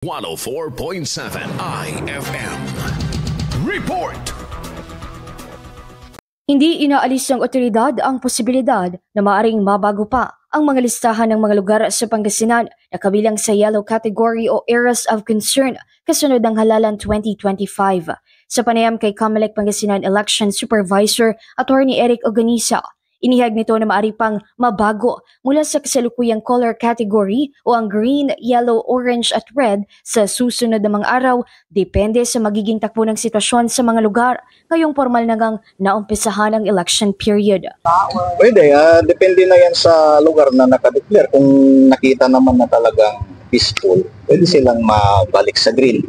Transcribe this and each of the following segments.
104.7 IFM. Report! Hindi inaalis ng otoridad ang posibilidad na maaring mabago pa ang mga listahan ng mga lugar sa Pangasinan na kabilang sa yellow category o areas of concern kasunod ng halalan 2025. Sa panayam kay Comelec Pangasinan Election Supervisor Attorney Eric Oganisa, inihag nito na maaari pang mabago mula sa kasalukuyang color category o ang green, yellow, orange at red sa susunod na mga araw depende sa magiging takbo ng sitwasyon sa mga lugar ngayong formal na ngang naumpisahan ang election period. Pwede, depende na yan sa lugar na nakadeclare. Kung nakita naman na talagang peaceful, pwede silang mabalik sa green.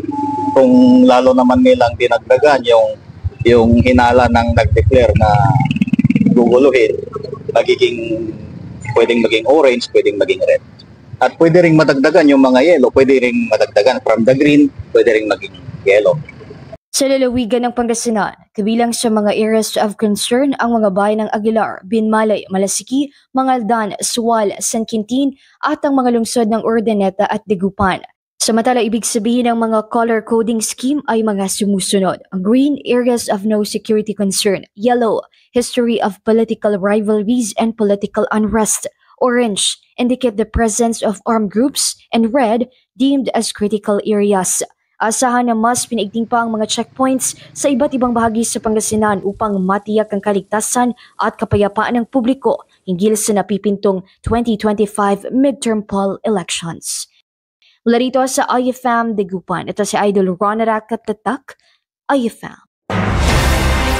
Kung lalo naman nilang dinagdagan yung hinala ng nag-declare na guguluhin, pwedeng maging orange, pwedeng maging red. At pwede ring madagdagan yung mga yellow, pwede ring madagdagan from the green, pwede ring maging yellow. Sa lalawigan ng Pangasinan, kabilang sa mga areas of concern ang mga bayan ng Aguilar, Binmalay, Malasiki, Mangaldan, Sual, San Quintin at ang mga lungsod ng Urdaneta at Dagupan. Samantala, ibig sabihin ng mga color coding scheme ay mga sumusunod. Green, areas of no security concern. Yellow, history of political rivalries and political unrest. Orange, indicate the presence of armed groups. And red, deemed as critical areas. Asahan na mas pinaigting pa ang mga checkpoints sa iba't ibang bahagi sa Pangasinan upang matiyak ang kaligtasan at kapayapaan ng publiko hinggil sa napipintong 2025 midterm poll elections. Mula rito sa IFM Dagupan, ito si Idol Ronarak at Tatak, IFM.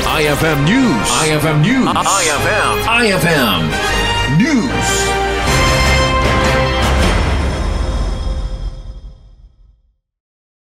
IFM News. IFM News. IFM News.